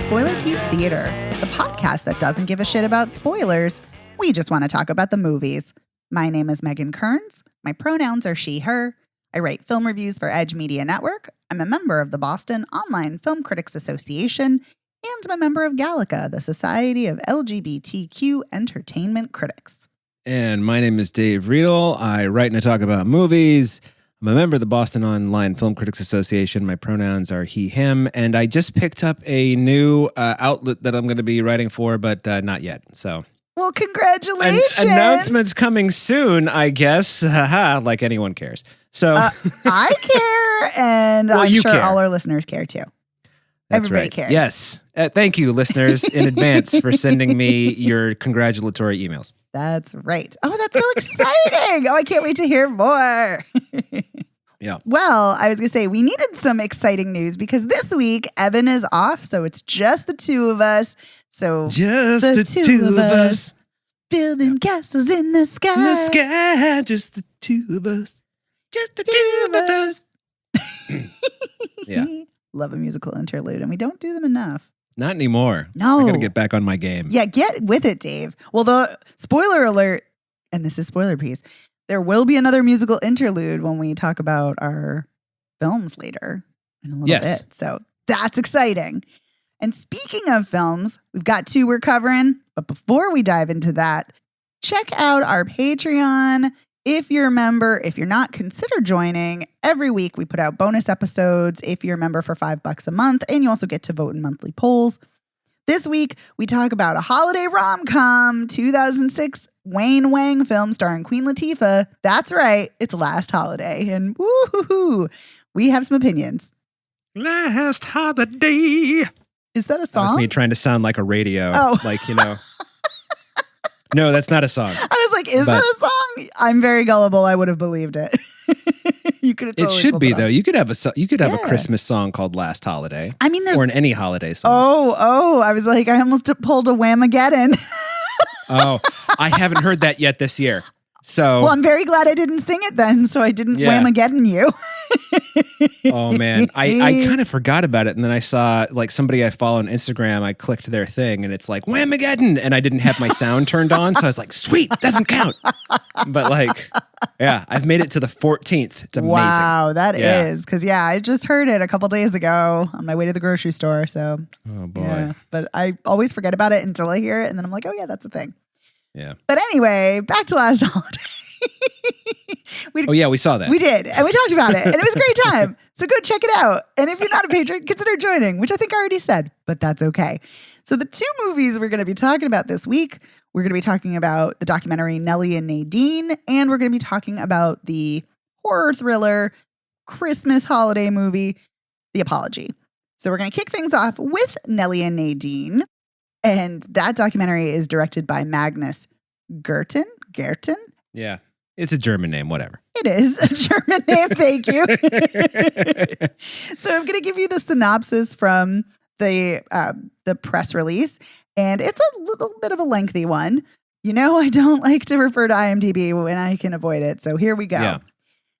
Spoiler Piece Theater, the podcast that doesn't give a shit about spoilers. We just want to talk about the movies. My name is Megan Kearns. My pronouns are she, her. I write film reviews for Edge Media Network. I'm a member of the Boston Online Film Critics Association, and I'm a member of Gallica, the Society of LGBTQ Entertainment Critics. And my name is Dave Riedel. I write and I talk about movies. I'm a member of the Boston Online Film Critics Association. My pronouns are he, him. And I just picked up a new outlet that I'm going to be writing for, but not yet. So, well, congratulations. Announcements coming soon, I guess. Haha, like anyone cares. So I care, and well, I'm sure care. all our listeners care too. That's Everybody right. cares. Yes. Thank you, listeners, in advance for sending me your congratulatory emails. That's right. Oh, that's so exciting. Oh, I can't wait to hear more. Yeah. Well, I was going to say, we needed some exciting news because this week, Evan is off, so it's just the two of us. So just the two of us. Building castles in the sky. In the sky, just the two of us. Just the two of us. Yeah. Love a musical interlude, and we don't do them enough. Not anymore. No. I got to get back on my game. Yeah, get with it, Dave. Well, the spoiler alert, and this is spoiler piece, there will be another musical interlude when we talk about our films later in a little bit. So that's exciting. And speaking of films, we've got two we're covering. But before we dive into that, check out our Patreon. If you're a member, if you're not, consider joining. Every week we put out bonus episodes if you're a member for $5 a month, and you also get to vote in monthly polls. This week, we talk about a holiday rom-com, 2006 Wayne Wang film starring Queen Latifah. That's right, it's Last Holiday, and woo-hoo-hoo, we have some opinions. Last Holiday. Is that a song? That was me trying to sound like a radio. Oh. Like, you know. No, that's not a song. I was like, is that a song? I'm very gullible. I would have believed it. You could have totally It should pulled be, it off. though. You could have a Christmas song called Last Holiday. I mean, there's... Or an any holiday song. Oh, I was like, I almost pulled a Whamageddon. Oh, I haven't heard that yet this year. So, well, I'm very glad I didn't sing it then, so I didn't Whamageddon you. Oh, man. I kind of forgot about it. And then I saw like somebody I follow on Instagram. I clicked their thing and it's like Whamageddon. And I didn't have my sound turned on. So I was like, sweet, doesn't count. But like, yeah, I've made it to the 14th. It's amazing. Wow, that is. Because, I just heard it a couple days ago on my way to the grocery store. So, oh, boy. Yeah. But I always forget about it until I hear it. And then I'm like, oh, yeah, that's a thing. Yeah. But anyway, back to Last Holiday. We saw that. We did. And we talked about it. And it was a great time. So go check it out. And if you're not a patron, consider joining, which I think I already said, but that's okay. So the two movies we're going to be talking about this week, we're going to be talking about the documentary Nelly and Nadine, and we're going to be talking about the horror thriller Christmas holiday movie, The Apology. So we're going to kick things off with Nelly and Nadine. And that documentary is directed by Magnus Gerten. Yeah. It's a German name, whatever. It is a German name, thank you. So I'm going to give you the synopsis from the press release, and it's a little bit of a lengthy one. You know, I don't like to refer to IMDb when I can avoid it, so here we go. Yeah.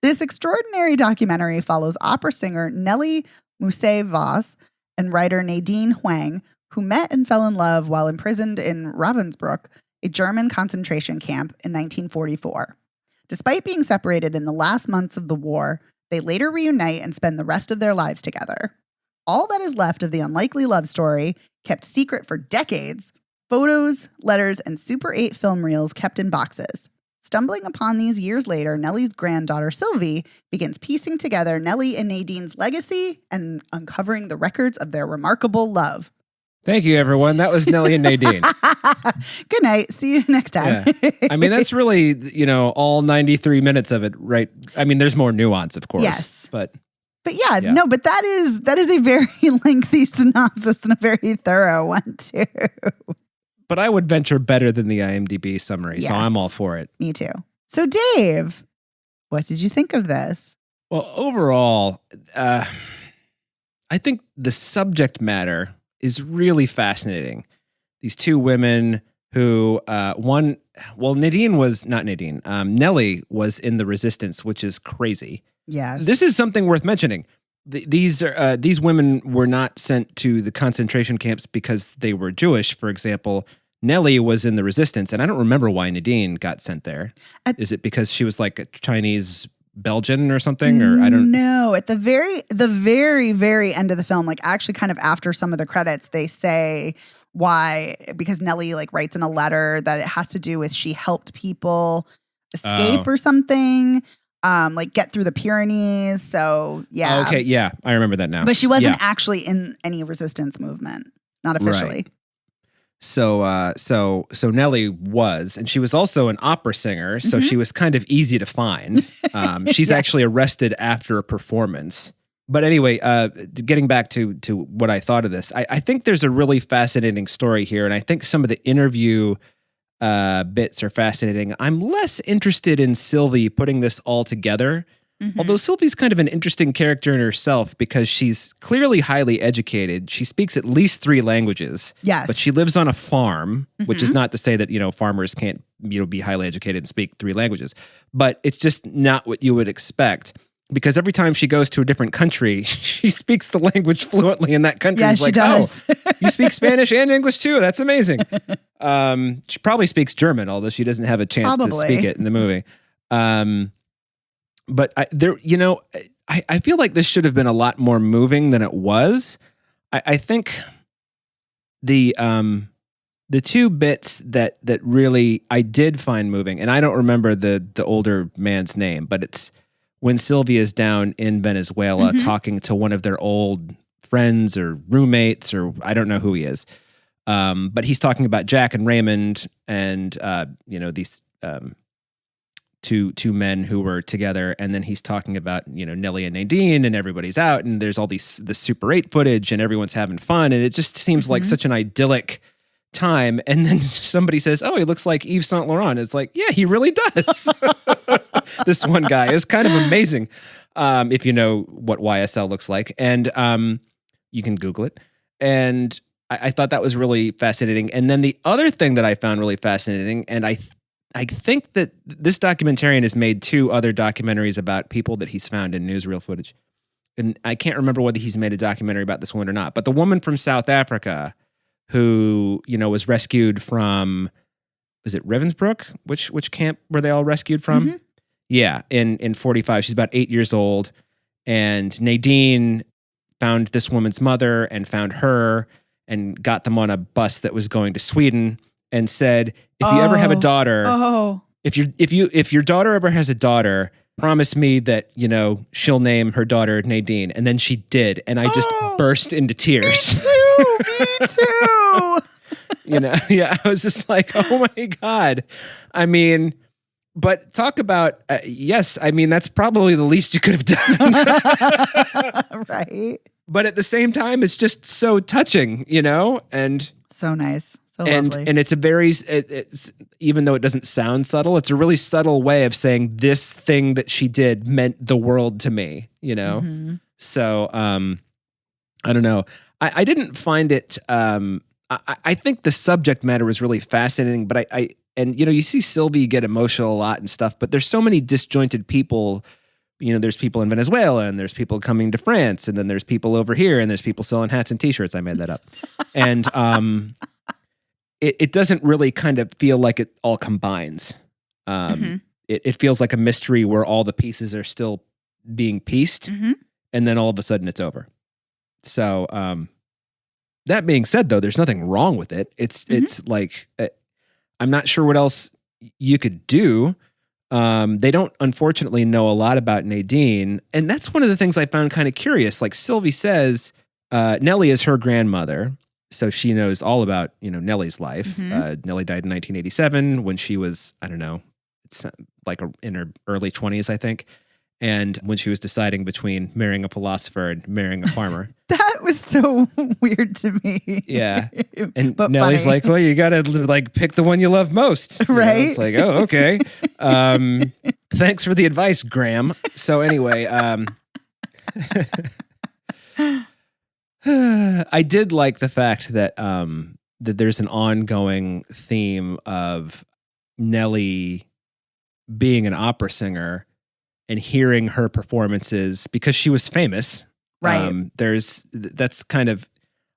This extraordinary documentary follows opera singer Nelly Voss and writer Nadine Huang, who met and fell in love while imprisoned in Ravensbrück, a German concentration camp in 1944. Despite being separated in the last months of the war, they later reunite and spend the rest of their lives together. All that is left of the unlikely love story, kept secret for decades, photos, letters, and Super 8 film reels kept in boxes. Stumbling upon these years later, Nelly's granddaughter Sylvie begins piecing together Nelly and Nadine's legacy and uncovering the records of their remarkable love. Thank you, everyone. That was Nelly and Nadine. Good night. See you next time. Yeah. I mean, that's really, all 93 minutes of it, right? I mean, there's more nuance, of course. Yes. But yeah, no, but that is a very lengthy synopsis and a very thorough one, too. But I would venture better than the IMDb summary, Yes. so I'm all for it. Me too. So, Dave, what did you think of this? Well, overall, I think the subject matter is really fascinating. These two women who, Nelly was in the resistance, which is crazy. Yes. This is something worth mentioning. these women were not sent to the concentration camps because they were Jewish. For example, Nelly was in the resistance, and I don't remember why Nadine got sent there. Is it because she was like a Chinese Belgian or something? Or I don't know. At the very end of the film, like actually kind of after some of the credits, they say why, because Nelly like writes in a letter that it has to do with she helped people escape or something. Like get through the Pyrenees. So yeah. Okay, yeah, I remember that now. But she wasn't actually in any resistance movement, not officially. Right. So Nelly was, and she was also an opera singer. So she was kind of easy to find. She's actually arrested after a performance. But anyway, getting back to what I thought of this, I think there's a really fascinating story here, and I think some of the interview bits are fascinating. I'm less interested in Sylvie putting this all together, although Sylvie's kind of an interesting character in herself because she's clearly highly educated. She speaks at least 3 languages. Yes. But she lives on a farm, which is not to say that, farmers can't, be highly educated and speak 3 languages. But it's just not what you would expect. Because every time she goes to a different country, she speaks the language fluently in that country. Yeah, it's she does. Oh, you speak Spanish and English too? That's amazing. She probably speaks German, although she doesn't have a chance to speak it in the movie. But I feel like this should have been a lot more moving than it was. I think the 2 bits that really I did find moving, and I don't remember the older man's name, but it's when Sylvia's down in Venezuela talking to one of their old friends or roommates, or I don't know who he is. But he's talking about Jack and Raymond and, these two men who were together. And then he's talking about, Nelly and Nadine, and everybody's out, and there's all the Super 8 footage and everyone's having fun. And it just seems like such an idyllic time. And then somebody says, oh, he looks like Yves Saint Laurent. It's like, yeah, he really does. This one guy is kind of amazing. If you know what YSL looks like, and you can Google it. And I thought that was really fascinating. And then the other thing that I found really fascinating, and I think that this documentarian has made 2 other documentaries about people that he's found in newsreel footage. And I can't remember whether he's made a documentary about this one or not. But the woman from South Africa who, was rescued from, was it Ravensbrück? Which camp were they all rescued from? Yeah, in 45. She's about 8 years old. And Nadine found this woman's mother and found her and got them on a bus that was going to Sweden and said, if you ever have a daughter, if your daughter ever has a daughter, promise me that, she'll name her daughter Nadine. And then she did. And I just burst into tears. Me too. Yeah, I was just like, oh my God. I mean, but talk about, yes, I mean, that's probably the least you could have done. Right. But at the same time, it's just so touching, and so nice. So lovely. And it's a very, it's even though it doesn't sound subtle, it's a really subtle way of saying this thing that she did meant the world to me, So, I don't know. I didn't find it, I think the subject matter was really fascinating, but and you see Sylvie get emotional a lot and stuff, but there's so many disjointed people. There's people in Venezuela, and there's people coming to France, and then there's people over here, and there's people selling hats and T-shirts. I made that up. And it doesn't really kind of feel like it all combines. It feels like a mystery where all the pieces are still being pieced, and then all of a sudden it's over. So that being said, though, there's nothing wrong with it. It's like, I'm not sure what else you could do. They don't, unfortunately, know a lot about Nadine. And that's one of the things I found kind of curious. Like Sylvie says, Nelly is her grandmother. So she knows all about, Nelly's life. Nelly died in 1987 when she was, I don't know, it's like in her early 20s, I think. And when she was deciding between marrying a philosopher and marrying a farmer. That was so weird to me. Yeah. And but Nelly's funny. like, well, you got to pick the one you love most. Right. It's like, oh, okay. Thanks for the advice, Graham. So anyway, I did like the fact that that there's an ongoing theme of Nelly being an opera singer and hearing her performances because she was famous. Right. That's kind of,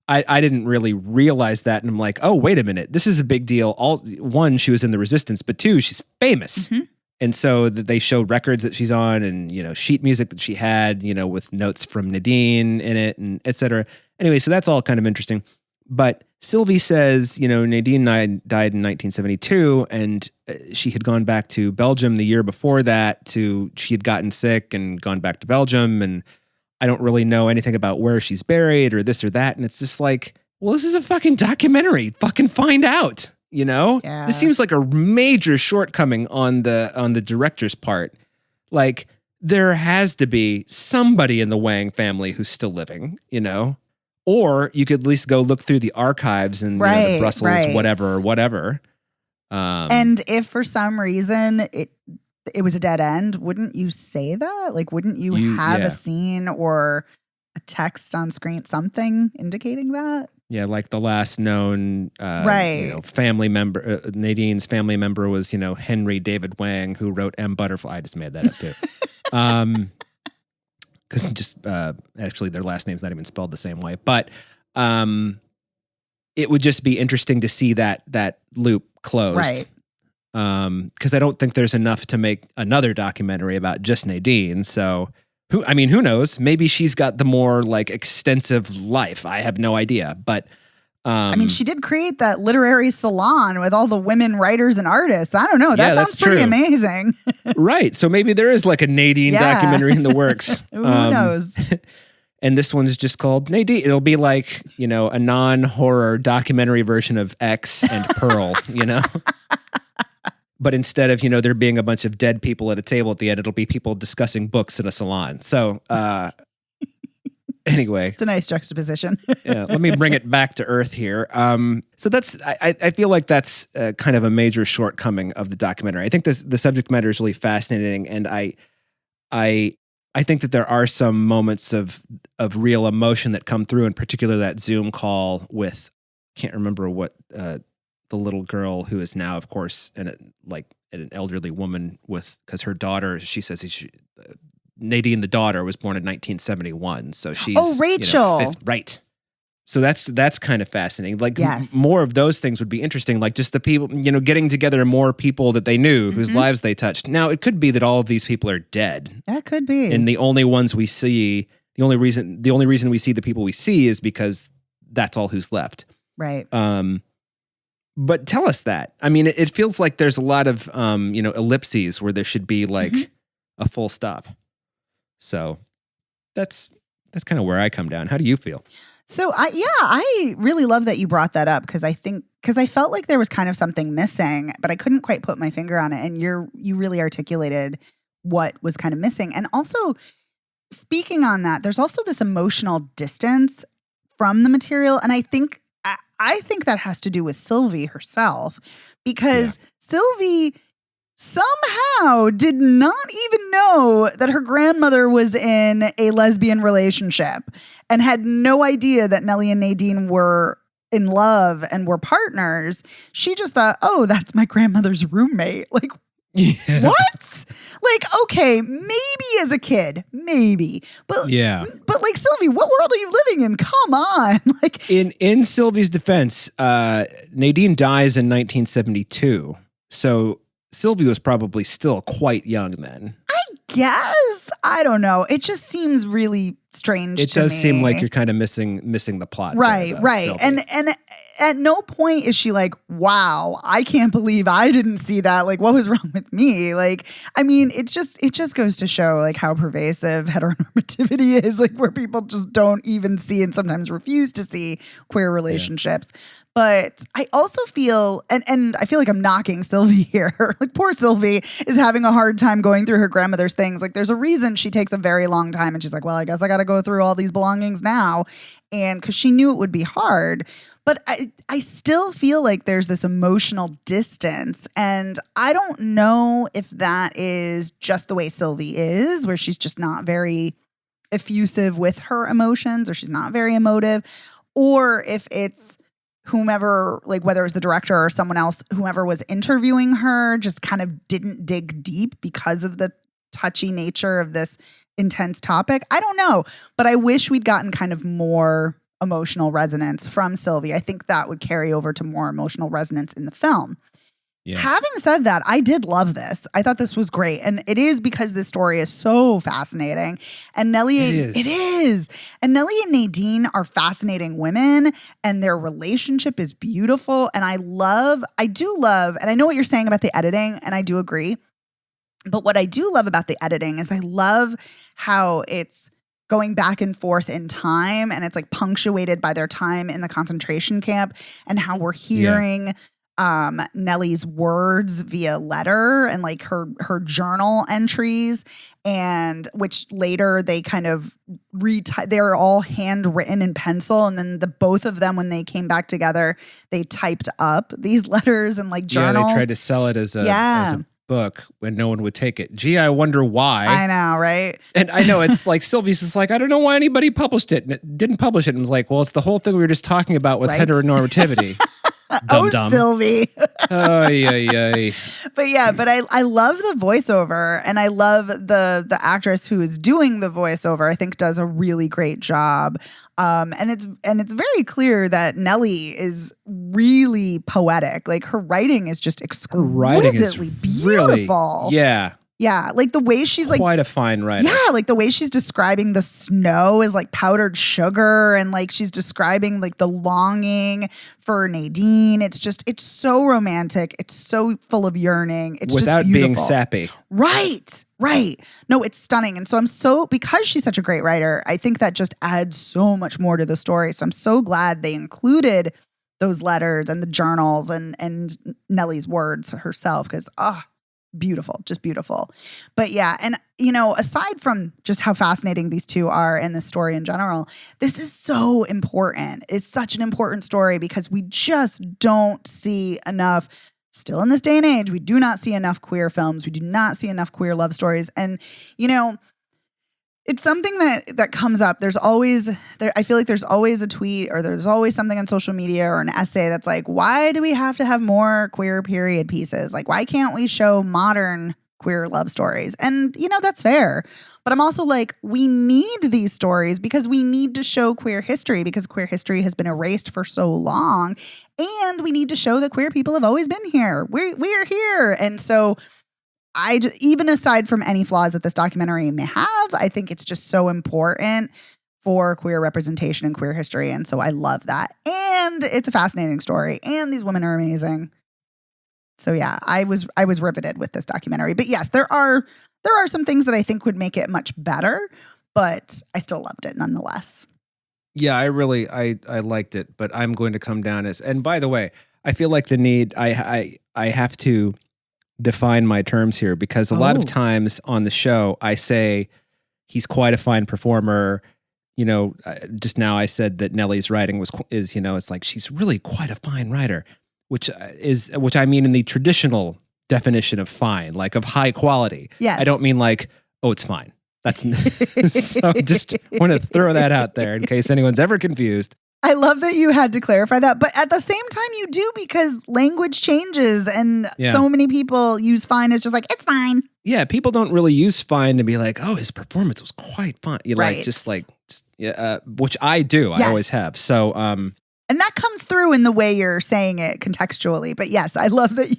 I didn't really realize that. And I'm like, oh, wait a minute. This is a big deal. One, she was in the Resistance, but two, she's famous. Mm-hmm. And so they showed records that she's on and, sheet music that she had, with notes from Nadine in it and et cetera. Anyway, so that's all kind of interesting. But Sylvie says, Nadine died in 1972 and she had gone back to Belgium the year before that she had gotten sick and gone back to Belgium. And I don't really know anything about where she's buried or this or that. And it's just like, well, this is a fucking documentary. Fucking find out, Yeah. This seems like a major shortcoming on the director's part. Like there has to be somebody in the Wang family who's still living, or you could at least go look through the archives and the Brussels, whatever. And if for some reason it was a dead end, wouldn't you say that? Like, wouldn't you have a scene or a text on screen, something indicating that? Yeah, like the last known family member, Nadine's family member was, Henry David Wang, who wrote M. Butterfly. I just made that up too. Because actually their last name's not even spelled the same way. But it would just be interesting to see that loop closed. Right. Because I don't think there's enough to make another documentary about just Nadine. So who knows? Maybe she's got the more like extensive life. I have no idea. But she did create that literary salon with all the women writers and artists. I don't know. That sounds pretty amazing. Right. So maybe there is like a Nadine documentary in the works. Who knows? And this one's just called Nadine. It'll be like, a non-horror documentary version of X and Pearl, But instead of, there being a bunch of dead people at a table at the end, it'll be people discussing books in a salon. So, anyway. It's a nice juxtaposition. Yeah, let me bring it back to earth here. So I feel like that's kind of a major shortcoming of the documentary. I think the subject matter is really fascinating. And I think that there are some moments of real emotion that come through, in particular that Zoom call with, can't remember what, the little girl who is now, of course, an elderly woman because her daughter, she says Nadine, the daughter, was born in 1971. So she's Rachel. Right. So that's kind of fascinating. Like yes. More of those things would be interesting. Like just the people, getting together more people that they knew whose lives they touched. Now it could be that all of these people are dead. That could be. And the only ones we see, the only reason we see the people we see is because that's all who's left. Right. But tell us that. It feels like there's a lot of, ellipses where there should be like a full stop. So that's kind of where I come down. How do you feel? So I really love that you brought that up because I felt like there was kind of something missing, but I couldn't quite put my finger on it. And you really articulated what was kind of missing. And also speaking on that, there's also this emotional distance from the material. And I think that has to do with Sylvie herself because Sylvie somehow did not even know that her grandmother was in a lesbian relationship and had no idea that Nelly and Nadine were in love and were partners. She just thought, oh, that's my grandmother's roommate. Like, what? Like, okay, maybe as a kid, maybe. But like, Sylvie, what world are you living in? Come on. Like in Sylvie's defense, Nadine dies in 1972. So Sylvie was probably still quite young then. I guess. I don't know. It just seems really strange to me. It does seem like you're kind of missing the plot. Right, there, right. Sylvie. And at no point is she like, wow, I can't believe I didn't see that. Like, what was wrong with me? Like, it just goes to show like how pervasive heteronormativity is, like where people just don't even see and sometimes refuse to see queer relationships. Yeah. But I also feel, and I feel like I'm knocking Sylvie here. Like poor Sylvie is having a hard time going through her grandmother's things. Like there's a reason she takes a very long time and she's like, well, I guess I got to go through all these belongings now. And because she knew it would be hard. But I still feel like there's this emotional distance. And I don't know if that is just the way Sylvie is, where she's just not very effusive with her emotions or she's not very emotive, or if it's whomever, like whether it was the director or someone else, whomever was interviewing her just kind of didn't dig deep because of the touchy nature of this intense topic. I don't know, but I wish we'd gotten kind of more emotional resonance from Sylvie. I think that would carry over to more emotional resonance in the film. Yeah. Having said that, I did love this. I thought this was great. And it is because this story is so fascinating. And Nelly, it is. And Nelly and Nadine are fascinating women, and their relationship is beautiful. And I do love, and I know what you're saying about the editing, and I do agree. But what I do love about the editing is I love how it's going back and forth in time, and it's like punctuated by their time in the concentration camp, and how we're hearing Nelly's words via letter and like her journal entries, and which later they kind of they're all handwritten in pencil, and then the both of them, when they came back together, they typed up these letters and like journals. Yeah, they tried to sell it as a book when no one would take it. Gee, I wonder why. I know, right? And I know it's like Sylvie's just like, I don't know why anybody published it, and it didn't publish it. And it was like, well, it's the whole thing we were just talking about with heteronormativity. Dum-dum. Sylvie. Ay. But I love the voiceover, and I love the actress who is doing the voiceover. I think does a really great job. And it's very clear that Nelly is really poetic. Like her writing is just exquisitely beautiful. Yeah. Yeah, like the way she's like quite a fine writer. Yeah, like the way she's describing the snow is like powdered sugar, and like she's describing like the longing for Nadine. It's so romantic. It's so full of yearning. It's without just beautiful. Being sappy. Right. No, it's stunning. And so because she's such a great writer, I think that just adds so much more to the story. So I'm so glad they included those letters and the journals and Nelly's words herself, because beautiful, just beautiful. But yeah, and aside from just how fascinating these two are in the story in general, this is so important. It's such an important story because we just don't see enough. Still in this day and age, we do not see enough queer films. We do not see enough queer love stories. And, it's something that comes up. I feel like there's always a tweet, or there's always something on social media or an essay that's like, why do we have to have more queer period pieces? Like, why can't we show modern queer love stories? And, that's fair. But I'm also like, we need these stories because we need to show queer history, because queer history has been erased for so long. And we need to show that queer people have always been here. We are here. And so even aside from any flaws that this documentary may have, I think it's just so important for queer representation and queer history. And so I love that. And it's a fascinating story. And these women are amazing. So yeah, I was riveted with this documentary. But yes, there are some things that I think would make it much better, but I still loved it nonetheless. Yeah, I liked it, but I'm going to come down and by the way, I feel like the need, I have to define my terms here, because a lot of times on the show I say he's quite a fine performer. Just now I said that Nelly's writing is it's like she's really quite a fine writer, which I mean in the traditional definition of fine, like of high quality. Yes. I don't mean like, oh, it's fine. That's so just want to throw that out there in case anyone's ever confused. I love that you had to clarify that, but at the same time you do, because language changes, and so many people use fine as just like, it's fine. Yeah, people don't really use fine to be like, oh, his performance was quite fine. Right. Which I do. Yes. I always have. So, and that comes through in the way you're saying it contextually. But yes, I love that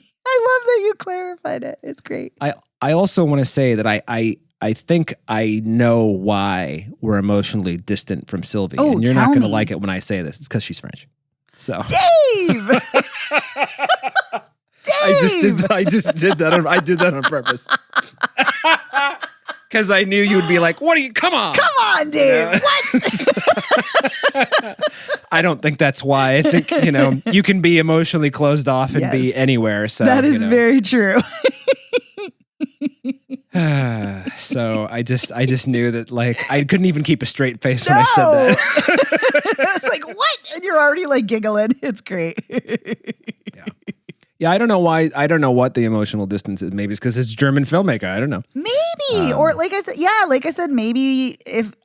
you clarified it. It's great. I also want to say that I think I know why we're emotionally distant from Sylvie. Oh, and you're not going to like it when I say this. It's because she's French. So Dave! I just did that. I did that on purpose. Because I knew you would be like, come on. Come on, Dave. What? I don't think that's why. I think, you can be emotionally closed off and be anywhere. So that is very true. So I just knew that, like, I couldn't even keep a straight face when I said that. I was like, what? And you're already like giggling. It's great. Yeah, I don't know why. I don't know what the emotional distance is. Maybe it's because it's a German filmmaker. I don't know. Maybe. Or like I said, maybe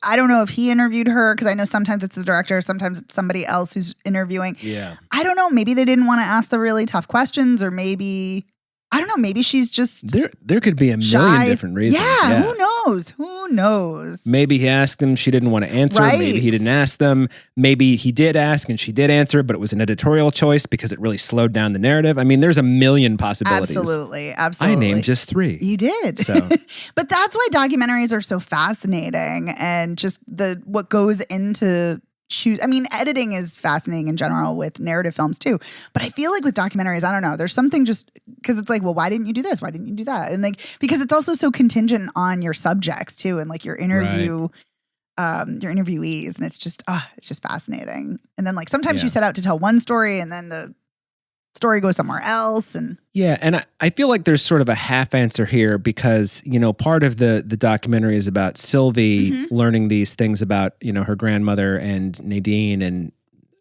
I don't know if he interviewed her, because I know sometimes it's the director, sometimes it's somebody else who's interviewing. Yeah. I don't know. Maybe they didn't want to ask the really tough questions, or maybe, I don't know, maybe she's just there could be a million different reasons. Yeah, who knows? knows? Who knows? Maybe he asked them, she didn't want to answer. Right. Maybe he didn't ask them. Maybe he did ask and she did answer, but it was an editorial choice because it really slowed down the narrative. I mean, there's a million possibilities. Absolutely. I named just 3. You did. So. But that's why documentaries are so fascinating, and just what goes into I mean, editing is fascinating in general with narrative films too. But I feel like with documentaries, I don't know, there's something just because it's like, well, why didn't you do this? Why didn't you do that? And like, because it's also so contingent on your subjects too, and like your interview, your interviewees, and it's just fascinating. And then like sometimes you set out to tell one story, and then the story goes somewhere else. And I feel like there's sort of a half answer here because, part of the documentary is about Sylvie learning these things about, her grandmother and Nadine, and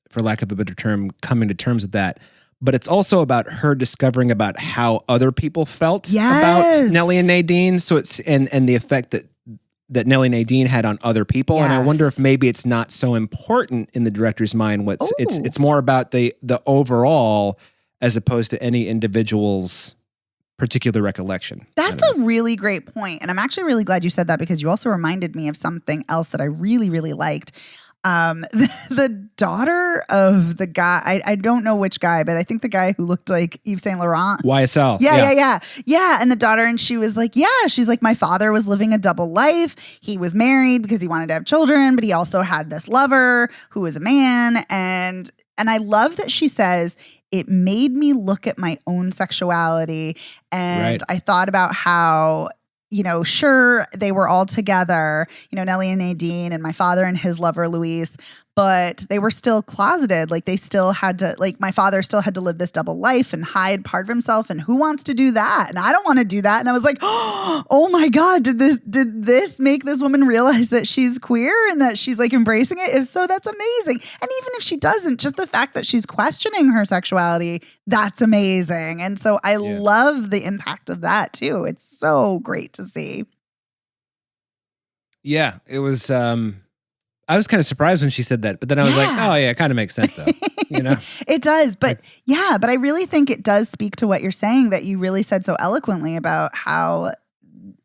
for lack of a better term, coming to terms with that. But it's also about her discovering about how other people felt about Nelly and Nadine. So it's and the effect that Nelly and Nadine had on other people. Yes. And I wonder if maybe it's not so important in the director's mind. It's more about the overall as opposed to any individual's particular recollection. That's a really great point. And I'm actually really glad you said that, because you also reminded me of something else that I really, really liked. The daughter of the guy, I don't know which guy, but I think the guy who looked like Yves Saint Laurent. YSL. Yeah. And the daughter, and she was like, she's like, my father was living a double life. He was married because he wanted to have children, but he also had this lover who was a man. And I love that she says, it made me look at my own sexuality. And I thought about how, sure, they were all together, Nelly and Nadine, and my father and his lover, Luis, but they were still closeted. Like they still had to, like my father still had to live this double life and hide part of himself. And who wants to do that? And I don't want to do that. And I was like, oh my God, did this make this woman realize that she's queer and that she's like embracing it? If so, that's amazing. And even if she doesn't, just the fact that she's questioning her sexuality, that's amazing. And so I love the impact of that too. It's so great to see. Yeah, it was, I was kind of surprised when she said that, but then I was like, oh yeah, it kind of makes sense though. It does. But but I really think it does speak to what you're saying, that you really said so eloquently about how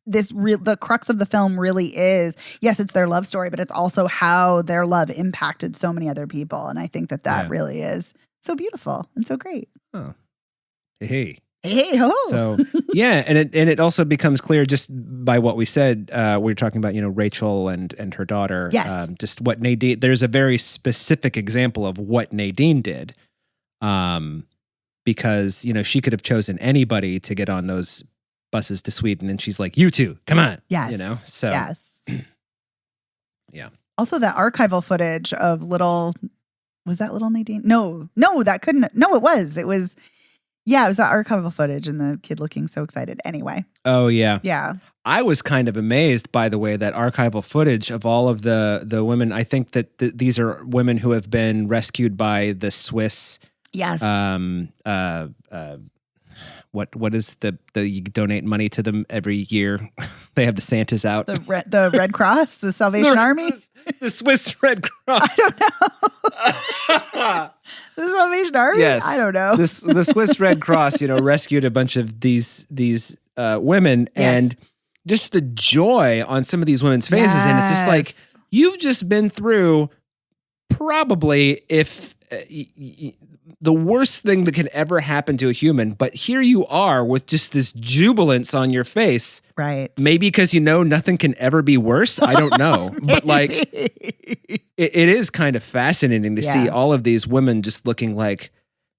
the crux of the film really is, yes, it's their love story, but it's also how their love impacted so many other people. And I think that really is so beautiful and so great. Oh, hey. Hey ho! So and it also becomes clear just by what we said. We're talking about Rachel and her daughter. Yes. Just what Nadine. There's a very specific example of what Nadine did, because she could have chosen anybody to get on those buses to Sweden, and she's like, "You two, come on." Yes. So yes. Yeah. Also, that archival footage of little Nadine? No, that couldn't. No, it was. It was. Yeah, it was that archival footage and the kid looking so excited. Anyway. Oh, yeah. Yeah. I was kind of amazed, by the way, that archival footage of all of the women. I think that these are women who have been rescued by the Swiss. Yes. What is you donate money to them every year? They have the Santas out. The Red Cross, the Salvation Army? The Swiss Red Cross. I don't know. The Salvation Army? Yes. I don't know. The Swiss Red Cross, rescued a bunch of these women, and just the joy on some of these women's faces. Yes. And it's just like, you've just been through probably the worst thing that can ever happen to a human, but here you are with just this jubilance on your face. Right. Maybe because nothing can ever be worse. I don't know. But like, it is kind of fascinating to see all of these women just looking like,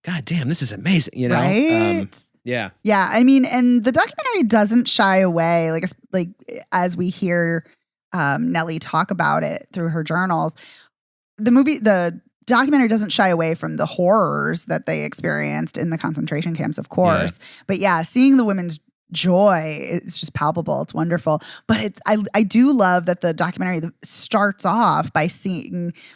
God damn, this is amazing, Right? Yeah. Yeah. I mean, and the documentary doesn't shy away, like as we hear Nelly talk about it through her journals. The documentary doesn't shy away from the horrors that they experienced in the concentration camps, of course. But seeing the women's joy is just palpable. It's wonderful. But I do love that the documentary starts off by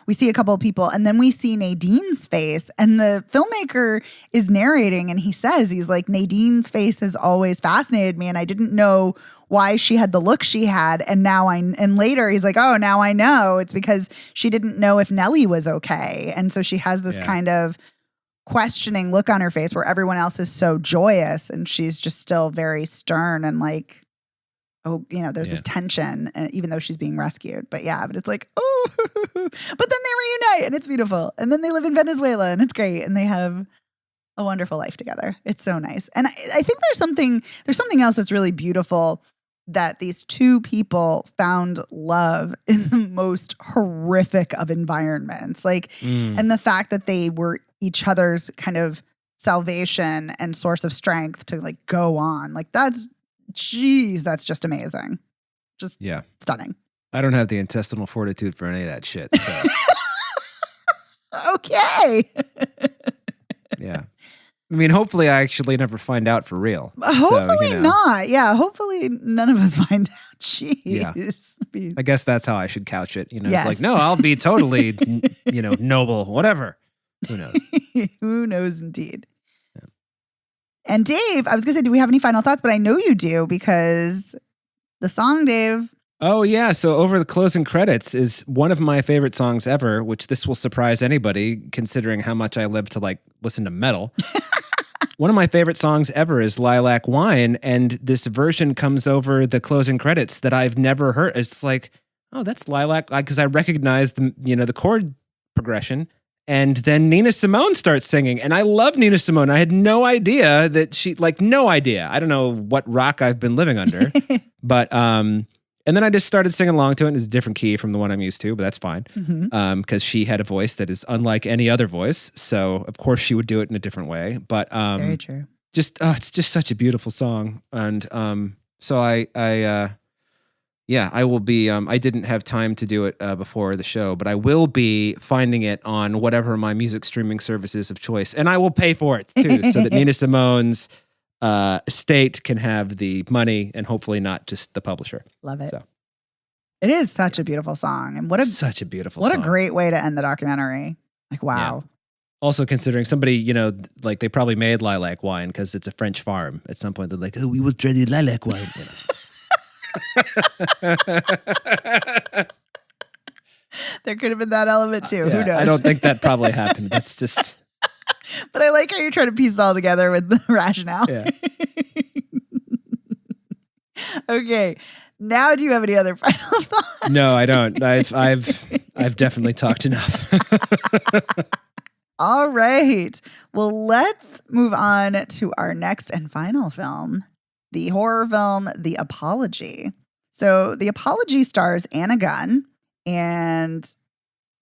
we see a couple of people, and then we see Nadine's face, and the filmmaker is narrating, and he's like, Nadine's face has always fascinated me, and I didn't know why she had the look she had, and later he's like, oh, now I know. It's because she didn't know if Nelly was okay, and so she has this kind of questioning look on her face where everyone else is so joyous, and she's just still very stern and like there's this tension, even though she's being rescued. But it's like, oh, but then they reunite and it's beautiful. And then they live in Venezuela and it's great. And they have a wonderful life together. It's so nice. And I think there's something else that's really beautiful, that these two people found love in the most horrific of environments. And the fact that they were each other's kind of salvation and source of strength to go on. That's just amazing. Just stunning. I don't have the intestinal fortitude for any of that shit. So. Okay. Yeah. I mean, hopefully I actually never find out for real. Hopefully not. Yeah. Hopefully none of us find out. Jeez. Yeah. I guess that's how I should couch it. It's like, no, I'll be totally, noble, whatever. Who knows? Who knows indeed. Yeah. And Dave, I was going to say, do we have any final thoughts? But I know you do, because the song, Dave. Oh, yeah. So Over the Closing Credits is one of my favorite songs ever, which this will surprise anybody considering how much I live to listen to metal. One of my favorite songs ever is Lilac Wine, and this version comes over the closing credits that I've never heard. It's like, oh, that's Lilac, because I recognize the chord progression. And then Nina Simone starts singing, and I love Nina Simone. I had no idea that no idea. I don't know what rock I've been living under, but and then I just started singing along to it. It's a different key from the one I'm used to, but that's fine. Because she had a voice that is unlike any other voice. So of course she would do it in a different way. But very true. It's just such a beautiful song. And so I will be, I didn't have time to do it before the show, but I will be finding it on whatever my music streaming service is of choice. And I will pay for it too, so that Nina Simone's estate can have the money and hopefully not just the publisher. Love it. So. It is such a beautiful song. And such a beautiful song. What a great way to end the documentary. Wow. Yeah. Also considering somebody, they probably made Lilac Wine because it's a French farm. At some point they're like, oh, we will try the lilac wine. There could have been that element too. Who knows? I don't think that probably happened. That's just. But I like how you're trying to piece it all together with the rationale. Yeah. Okay. Now, do you have any other final thoughts? No, I don't. I've definitely talked enough. All right. Well, let's move on to our next and final film, the horror film, The Apology. So The Apology stars Anna Gunn and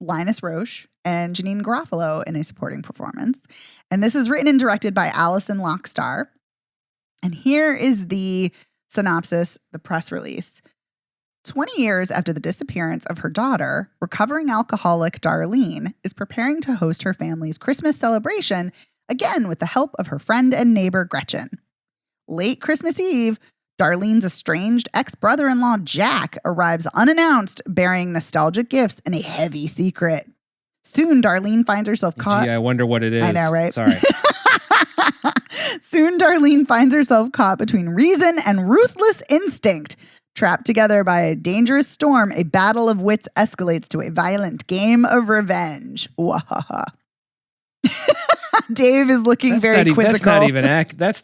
Linus Roche and Janine Garofalo in a supporting performance. And this is written and directed by Alison Lockstar. And here is the synopsis, the press release. 20 years after the disappearance of her daughter, recovering alcoholic Darlene is preparing to host her family's Christmas celebration, again with the help of her friend and neighbor Gretchen. Late Christmas Eve, Darlene's estranged ex-brother-in-law Jack arrives unannounced, bearing nostalgic gifts and a heavy secret. Soon, Darlene finds herself caught. Gee, I wonder what it is. I know, right? Sorry. Soon, Darlene finds herself caught between reason and ruthless instinct. Trapped together by a dangerous storm, a battle of wits escalates to a violent game of revenge. Wahaha. Dave is looking very quizzical. That's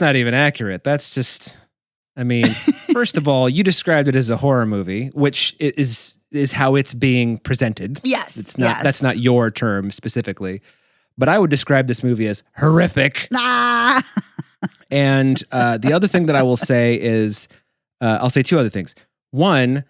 not even accurate. That's just, I mean, first of all, you described it as a horror movie, which is how it's being presented. Yes. It's not. Yes. That's not your term specifically. But I would describe this movie as horrific. Ah. And the other thing that I will say is, I'll say two other things. One,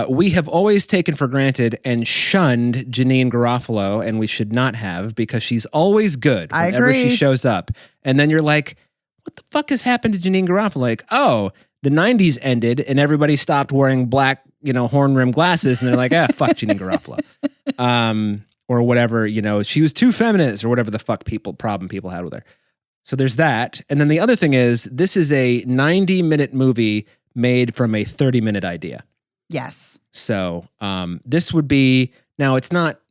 we have always taken for granted and shunned Janine Garofalo, and we should not have, because she's always good whenever she shows up. And then you're like, what the fuck has happened to Janine Garofalo? Like, oh, the 90s ended and everybody stopped wearing black, horn-rimmed glasses, and they're like, fuck Janine Garofalo. Or whatever, she was too feminist or whatever the fuck problem people had with her. So there's that. And then the other thing is, this is a 90-minute movie made from a 30-minute idea. Yes. So this would be, now it's not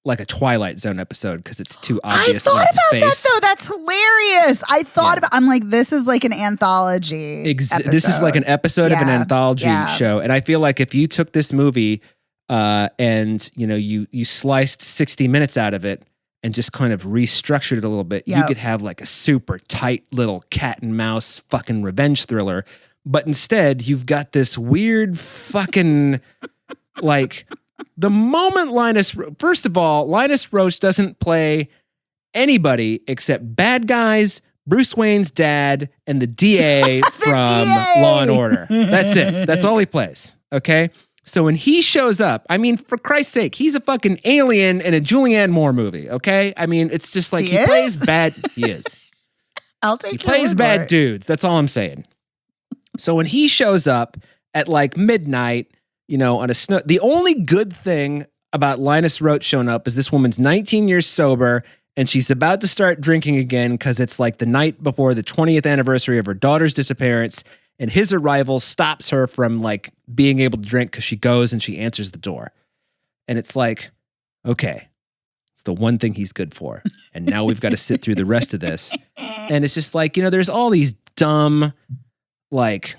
like a Twilight Zone episode because it's too obvious. I thought about that though. That's hilarious. I thought about, I'm like, this is like an anthology episode. This is like an episode of an anthology show. And I feel like if you took this movie and you sliced 60 minutes out of it and just kind of restructured it a little bit, you could have like a super tight little cat and mouse fucking revenge thriller. But instead, you've got this weird fucking, like, the moment first of all, Linus Roach doesn't play anybody except bad guys, Bruce Wayne's dad, and the DA from DA! Law and Order. That's it. That's all he plays. Okay? So when he shows up, I mean, for Christ's sake, he's a fucking alien in a Julianne Moore movie. Okay? I mean, it's just like he plays bad. He is. I'll take He plays bad it. dudes. That's all I'm saying. So when he shows up at like midnight, on a snow, the only good thing about Linus Roach showing up is this woman's 19 years sober and she's about to start drinking again because it's like the night before the 20th anniversary of her daughter's disappearance, and his arrival stops her from like being able to drink because she goes and she answers the door. And it's like, okay, it's the one thing he's good for. And now we've got to sit through the rest of this. And it's just like, there's all these dumb, like,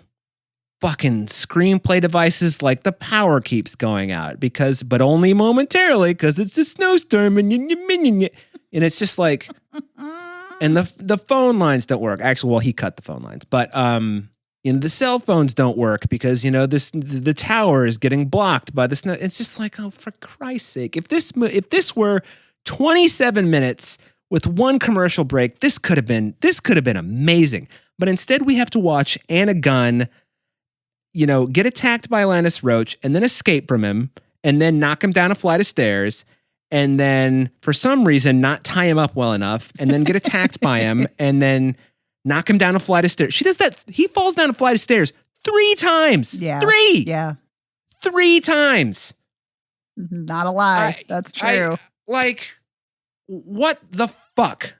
fucking screenplay devices, like the power keeps going out but only momentarily because it's a snowstorm and it's just like, and the phone lines don't work. Actually, well, he cut the phone lines, but the cell phones don't work because the tower is getting blocked by the snow. It's just like, oh, for Christ's sake! If this were 27 minutes with one commercial break, this could have been amazing. But instead, we have to watch Anna Gunn, get attacked by Linus Roach and then escape from him and then knock him down a flight of stairs and then for some reason not tie him up well enough and then get attacked by him and then knock him down a flight of stairs. She does that. He falls down a flight of stairs 3 times. Yeah. 3. Yeah. 3 times. Not a lie. That's true. What the fuck?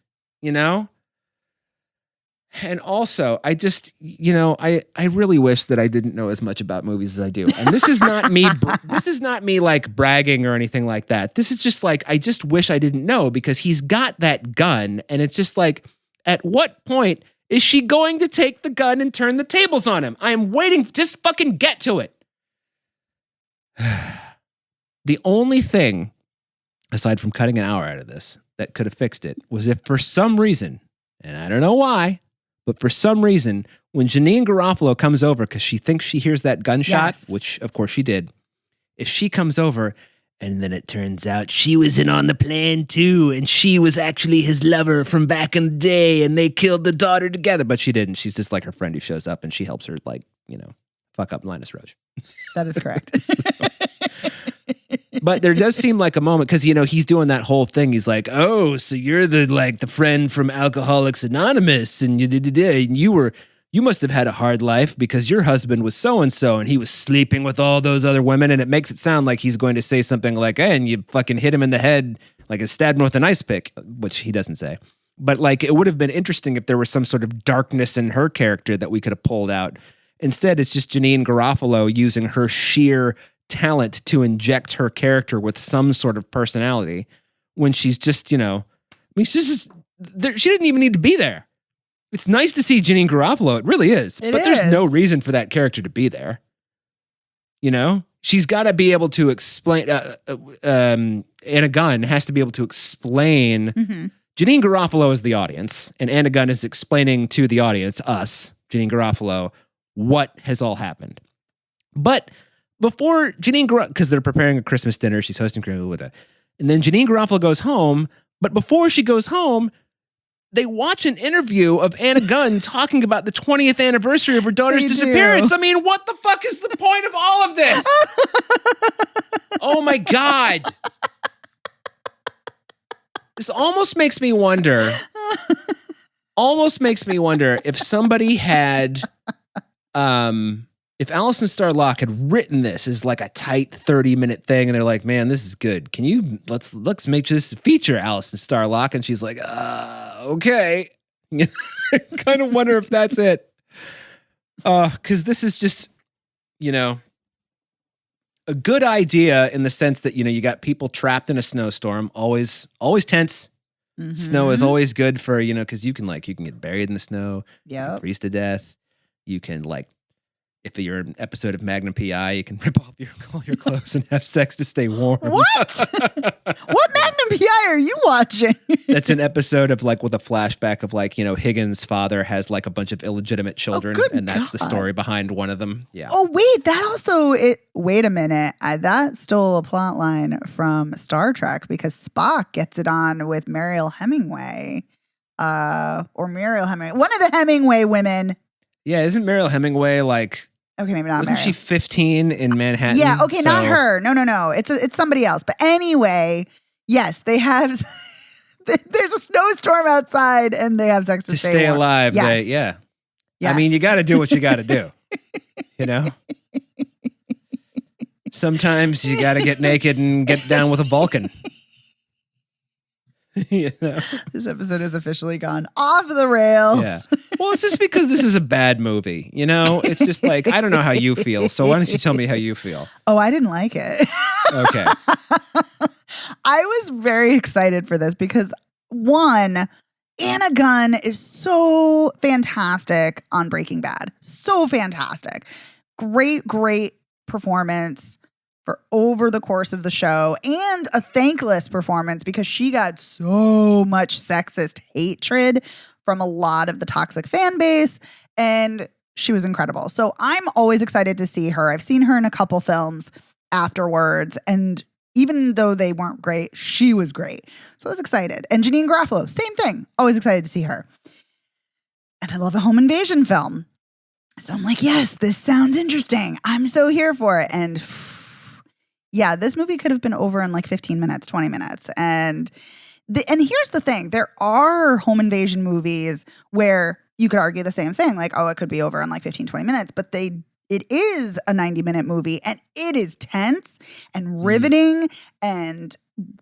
And also, I just, I really wish that I didn't know as much about movies as I do. And this is not me. This is not me like bragging or anything like that. This is just like, I just wish I didn't know because he's got that gun. And it's just like, at what point is she going to take the gun and turn the tables on him? I am waiting. Just fucking get to it. The only thing, aside from cutting an hour out of this, that could have fixed it was if for some reason, and I don't know why, but for some reason, when Janeane Garofalo comes over because she thinks she hears that gunshot, which of course she did, if she comes over and then it turns out she was in on the plan too, and she was actually his lover from back in the day, and they killed the daughter together, but she didn't. She's just like her friend who shows up and she helps her, like, fuck up Linus Roach. That is correct. But there does seem like a moment because, he's doing that whole thing. He's like, oh, so you're the friend from Alcoholics Anonymous. And you must have had a hard life because your husband was so-and-so and he was sleeping with all those other women. And it makes it sound like he's going to say something like, hey, and you fucking hit him in the head like a stabbed him with an ice pick, which he doesn't say. But like, it would have been interesting if there was some sort of darkness in her character that we could have pulled out. Instead, it's just Janeane Garofalo using her sheer talent to inject her character with some sort of personality when she's just, she didn't even need to be there. It's nice to see Janeane Garofalo. It really is. But there's no reason for that character to be there. She's got to be able to explain, Anna Gunn has to be able to explain. Mm-hmm. Janeane Garofalo is the audience, and Anna Gunn is explaining to the audience, us, Janeane Garofalo, what has all happened. But before Janeane Garofalo, because they're preparing a Christmas dinner, she's hosting Christmas, and then Janeane Garofalo goes home, but before she goes home, they watch an interview of Anna Gunn talking about the 20th anniversary of her daughter's disappearance. I mean, what the fuck is the point of all of this? Oh my God. This almost makes me wonder if somebody had, if Alison Starr-Locke had written this as like a tight 30-minute thing, and they're like, man, this is good. Can you, let's make this a feature, Alison Starr-Locke. And she's like, okay. I kind of wonder if that's it. Because this is just, a good idea in the sense that, you got people trapped in a snowstorm, always tense. Mm-hmm. Snow is always good for, because you can get buried in the snow. Yeah. Freeze to death. You can if you're an episode of Magnum PI, you can rip off all your clothes and have sex to stay warm. What? What Magnum PI are you watching? That's an episode of like with a flashback of like, Higgins' father has like a bunch of illegitimate children, and that's the story behind one of them. Yeah. Oh, wait, that also, wait a minute. That stole a plot line from Star Trek because Spock gets it on with Mariel Hemingway. One of the Hemingway women. Yeah, isn't Mariel Hemingway like... Okay, maybe not. Wasn't she 15 in Manhattan? Yeah, okay, not her. No. It's somebody else. But anyway, yes, they have. There's a snowstorm outside, and they have sex to stay warm. Alive. Yes. Yeah. Yes. I mean, you got to do what you got to do. Sometimes you got to get naked and get down with a Vulcan. This episode has officially gone off the rails. Yeah. Well, it's just because this is a bad movie. It's just like, I don't know how you feel. So why don't you tell me how you feel? Oh, I didn't like it. Okay. I was very excited for this because one, Anna Gunn is so fantastic on Breaking Bad. So fantastic. Great performance for over the course of the show, and a thankless performance because she got so much sexist hatred from a lot of the toxic fan base, and she was incredible. So I'm always excited to see her. I've seen her in a couple films afterwards, and even though they weren't great, she was great. So I was excited. And Janine Garofalo, same thing. Always excited to see her. And I love a home invasion film. So I'm like, yes, this sounds interesting. I'm so here for it. And yeah, this movie could have been over in like 15 minutes, 20 minutes. And here's the thing. There are home invasion movies where you could argue the same thing. Like, oh, it could be over in like 15, 20 minutes. But it is a 90-minute movie, and it is tense and riveting and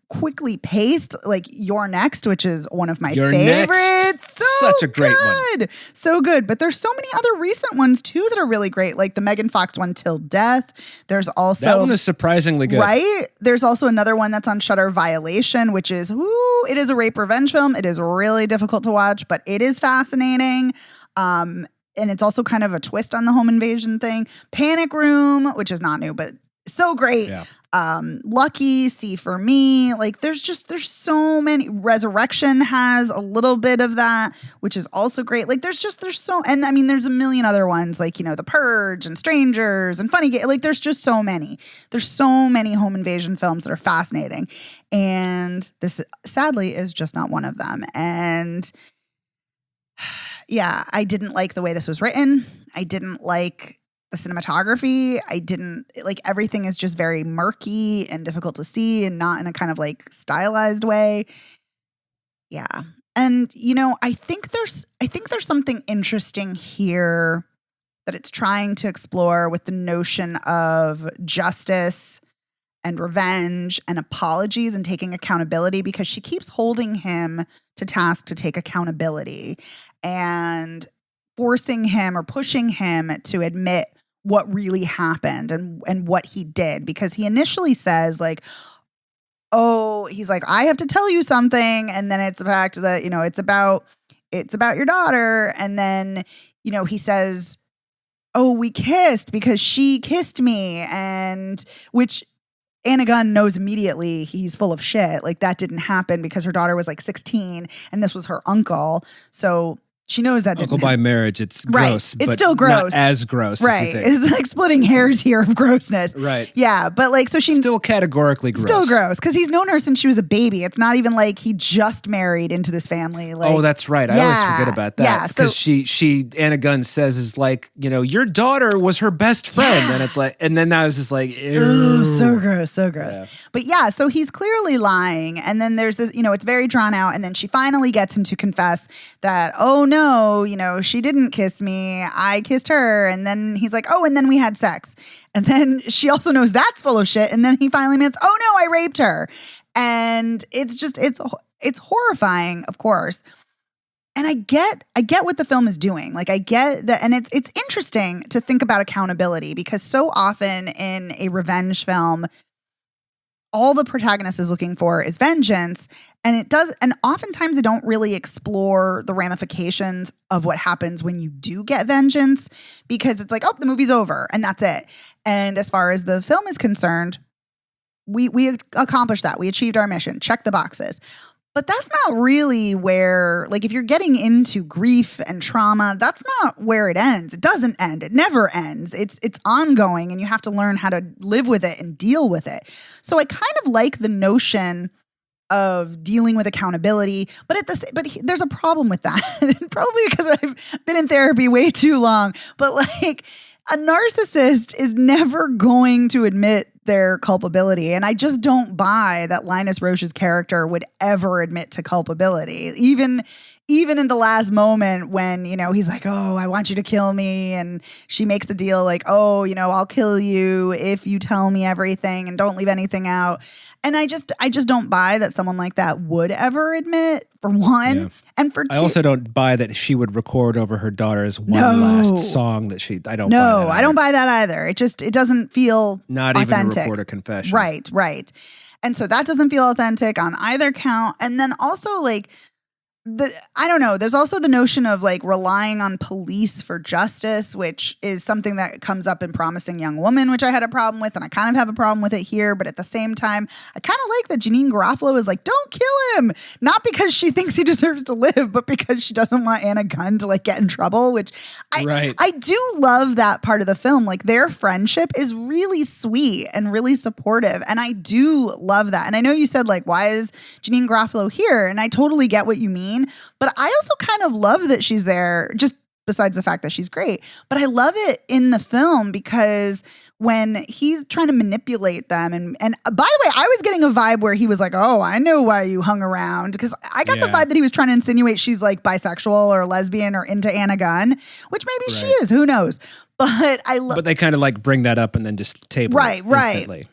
quickly paced. Like You're Next, which is one of my favorites. So such a great one. So good. But there's so many other recent ones too that are really great, like the Megan Fox one, Till Death. There's also that one is surprisingly good. Right? There's also another one that's on Shudder, Violation, which is it is a rape revenge film. It is really difficult to watch, but it is fascinating. And it's also kind of a twist on the home invasion thing. Panic Room, which is not new, but so great. Yeah. Lucky, See for Me. Like there's so many. Resurrection has a little bit of that, which is also great. Like there's so, and I mean, there's a million other ones like, The Purge and Strangers and Funny Like there's just so many. There's so many home invasion films that are fascinating. And this sadly is just not one of them. And yeah, I didn't like the way this was written. I didn't like the cinematography. I didn't like everything is just very murky and difficult to see and not in a kind of like stylized way. Yeah. And I think there's something interesting here that it's trying to explore with the notion of justice and revenge and apologies and taking accountability, because she keeps holding him to task to take accountability and forcing him or pushing him to admit what really happened and what he did. Because he initially says like, oh, he's like, I have to tell you something. And then it's the fact that, it's about your daughter. And then, he says, oh, we kissed because she kissed me. And which Anna Gunn knows immediately he's full of shit. Like that didn't happen because her daughter was like 16 and this was her uncle. So she knows that didn't Uncle by marriage, it's gross. Right. It's but still gross. Not as gross. Right. As you think. It's like splitting hairs here of grossness. Right. Yeah. But like, so she still categorically gross. Still gross. Because he's known her since she was a baby. It's not even like he just married into this family. Like, oh, that's right. I always forget about that. Yeah. Because she Anna Gunn says is like, your daughter was her best friend. And it's like, and then I was just like, ew. So gross. So gross. Yeah. But yeah, so he's clearly lying. And then there's this, it's very drawn out. And then she finally gets him to confess that, oh no, she didn't kiss me. I kissed her. And then he's like, oh, and then we had sex. And then she also knows that's full of shit. And then he finally admits, oh no, I raped her. And it's just, it's horrifying, of course. And I get what the film is doing. Like I get that. And it's interesting to think about accountability, because so often in a revenge film, all the protagonist is looking for is vengeance. And it does, and oftentimes they don't really explore the ramifications of what happens when you do get vengeance, because it's like, oh, the movie's over and that's it. And as far as the film is concerned, we accomplished that. We achieved our mission. Check the boxes. But that's not really where, like, if you're getting into grief and trauma, that's not where it ends. It doesn't end. It never ends. It's ongoing, and you have to learn how to live with it and deal with it. So I kind of like the notion of dealing with accountability, but there's a problem with that. Probably because I've been in therapy way too long. But like, a narcissist is never going to admit their culpability. And I just don't buy that Linus Roche's character would ever admit to culpability. Even in the last moment when, you know, he's like, oh, I want you to kill me. And she makes the deal like, oh, you know, I'll kill you if you tell me everything and don't leave anything out. And I just don't buy that someone like that would ever admit, for one. Yeah. And for two, I also don't buy that she would record over her daughter's last song that I don't buy that either. I don't buy that either. It doesn't feel not authentic. Even to record a confession. Right. And so that doesn't feel authentic on either count. And then also like, I don't know. There's also the notion of like relying on police for justice, which is something that comes up in Promising Young Woman, which I had a problem with, and I kind of have a problem with it here. But at the same time, I kind of like that Janeane Garofalo is like, don't kill him. Not because she thinks he deserves to live, but because she doesn't want Anna Gunn to like get in trouble, which I do love that part of the film. Like their friendship is really sweet and really supportive. And I do love that. And I know you said like, why is Janeane Garofalo here? And I totally get what you mean. But I also kind of love that she's there, just besides the fact that she's great. But I love it in the film because when he's trying to manipulate them, and by the way, I was getting a vibe where he was like, oh, I know why you hung around. Because I got the vibe that he was trying to insinuate she's like bisexual or lesbian or into Anna Gunn, which maybe she is, who knows. But But they kind of like bring that up and then just table it instantly.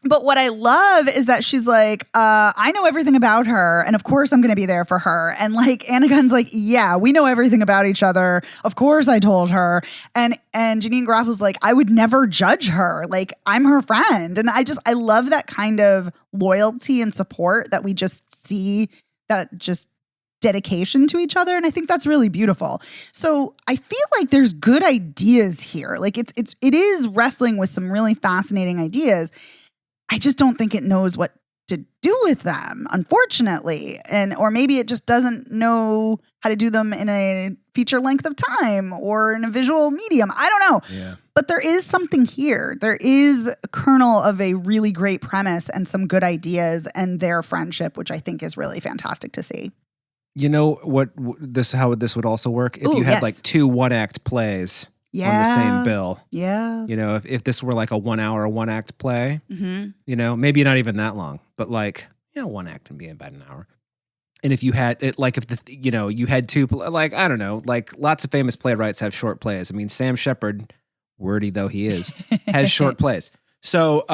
But what I love is that she's like, I know everything about her, and of course I'm going to be there for her. And like Anna Gunn's like, yeah, we know everything about each other. Of course I told her. And Janeane Garofalo's like, I would never judge her. Like I'm her friend. And I love that kind of loyalty and support that we just see, that just dedication to each other. And I think that's really beautiful. So I feel like there's good ideas here. Like it is wrestling with some really fascinating ideas. I just don't think it knows what to do with them, unfortunately. Or maybe it just doesn't know how to do them in a feature length of time or in a visual medium. I don't know. Yeah. But there is something here. There is a kernel of a really great premise and some good ideas and their friendship, which I think is really fantastic to see. You know how this would also work? If you had like 2 one-act plays. On the same bill. Yeah. You know, if this were like a 1 hour, 1 act play, you know, maybe not even that long, but like, you know, 1 act can be about an hour. And if you had it, like you had 2, like, I don't know, like lots of famous playwrights have short plays. I mean, Sam Shepard, wordy though he is, has short plays. So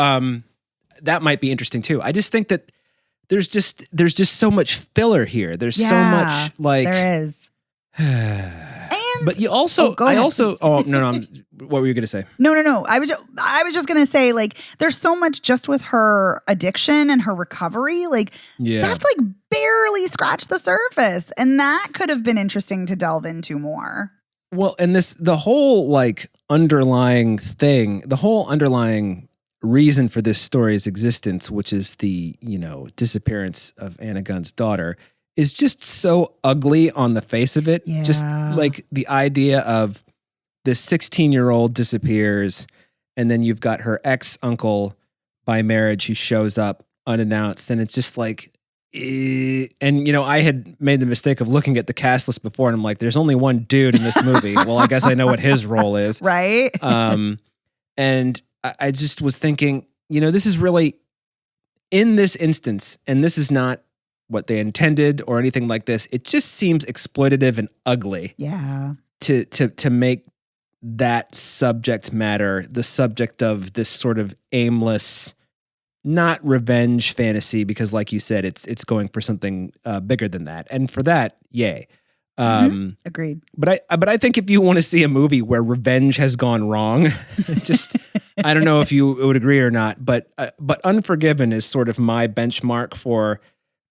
that might be interesting too. I just think that there's just so much filler here. There's so much like. There is. But you also, what were you going to say? No. I was just going to say, like, there's so much just with her addiction and her recovery. Like, that's like barely scratched the surface. And that could have been interesting to delve into more. Well, and the whole like underlying thing, the whole underlying reason for this story's existence, which is the, you know, disappearance of Anna Gunn's daughter, is just so ugly on the face of it. Yeah. Just like the idea of this 16-year-old disappears, and then you've got her ex-uncle by marriage who shows up unannounced, and it's just like, and you know, I had made the mistake of looking at the cast list before, and I'm like, there's only one dude in this movie. Well, I guess I know what his role is. Right. And I just was thinking, you know, this is really, in this instance, and this is not what they intended or anything like this, it just seems exploitative and ugly. Yeah. To make that subject matter the subject of this sort of aimless, not revenge fantasy, because like you said, it's going for something bigger than that. And for that, yay. Agreed. But I think if you want to see a movie where revenge has gone wrong, just I don't know if you would agree or not, but Unforgiven is sort of my benchmark for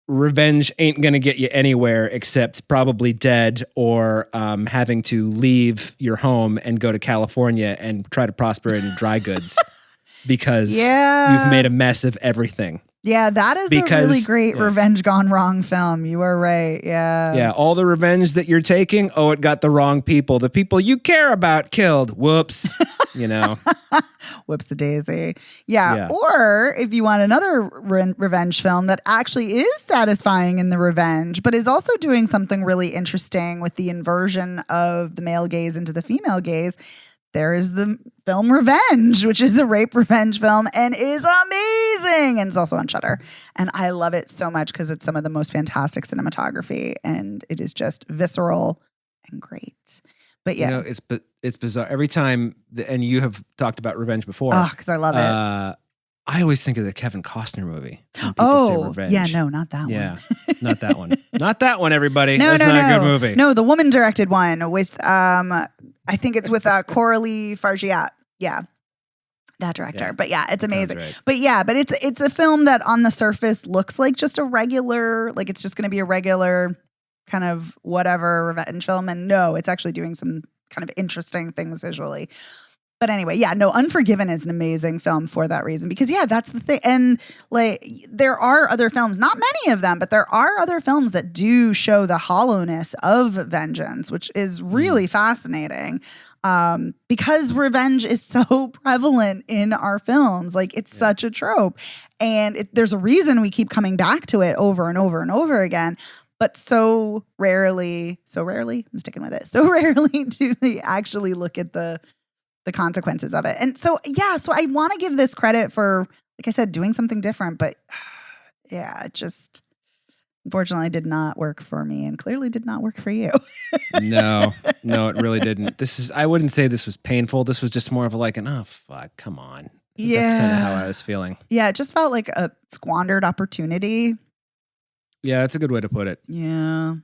revenge ain't going to get you anywhere except probably dead or having to leave your home and go to California and try to prosper in dry goods because you've made a mess of everything. Yeah, that is a really great revenge gone wrong film. You are right. Yeah. Yeah, all the revenge that you're taking, it got the wrong people. The people you care about killed. Whoops. Whoops the daisy. Yeah. Or if you want another revenge film that actually is satisfying in the revenge, but is also doing something really interesting with the inversion of the male gaze into the female gaze, there is the film Revenge, which is a rape revenge film and is amazing. And it's also on Shudder. And I love it so much because it's some of the most fantastic cinematography and it is just visceral and great. But yeah. It's bizarre. Every time, and you have talked about Revenge before. Oh, because I love it. I always think of the Kevin Costner movie. Oh, yeah, no, not that one. Yeah, not that one. Not that one, everybody. That's not a good movie. No, the woman-directed one with, I think it's with Coralie Fargeat. Yeah, that director. Yeah. But yeah, it's amazing. Right. But it's a film that on the surface looks like just a regular, like it's just going to be a regular kind of whatever revenge film. And no, it's actually doing some kind of interesting things visually. But anyway, Unforgiven is an amazing film for that reason because that's the thing. And like there are other films, not many of them, but there are other films that do show the hollowness of vengeance, which is really fascinating. Because revenge is so prevalent in our films. Like it's such a trope. And there's a reason we keep coming back to it over and over and over again. But so rarely, I'm sticking with it. So rarely do they actually look at the consequences of it. And so I want to give this credit for, like I said, doing something different, but it just unfortunately did not work for me and clearly did not work for you. No, it really didn't. I wouldn't say this was painful. This was just more of oh, fuck, come on. Yeah. That's kind of how I was feeling. Yeah, it just felt like a squandered opportunity. Yeah, that's a good way to put it. Yeah.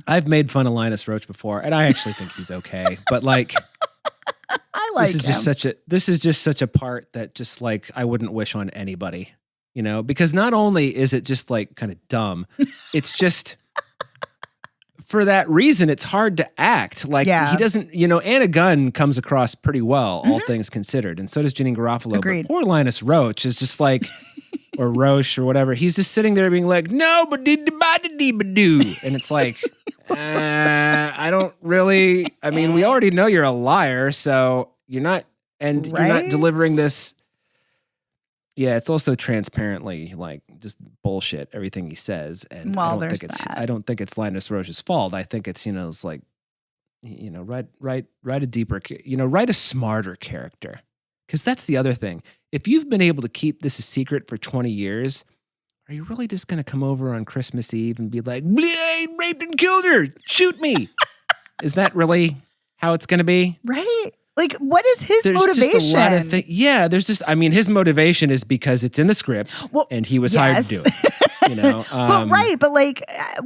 I've made fun of Linus Roach before, and I actually think he's okay. But I like this is just such a part that just I wouldn't wish on anybody, because not only is it just kind of dumb, it's just for that reason it's hard to act. He doesn't, Anna Gunn comes across pretty well, all things considered, and so does Janeane Garofalo. Agreed. But poor Linus Roach is just or Roche or whatever. He's just sitting there being no, but did do, and it's I don't really. I mean, we already know you're a liar, so you're not, and you're not delivering this. Yeah, it's also transparently just bullshit. Everything he says, and I don't think it's Linus Roche's fault. I think it's write a deeper, write a smarter character, because that's the other thing. If you've been able to keep this a secret for 20 years, are you really just going to come over on Christmas Eve and be like, I raped and killed her, shoot me? Is that really how it's going to be? Right. What is his motivation? Just a lot of there's just, his motivation is because it's in the script and he was hired to do it.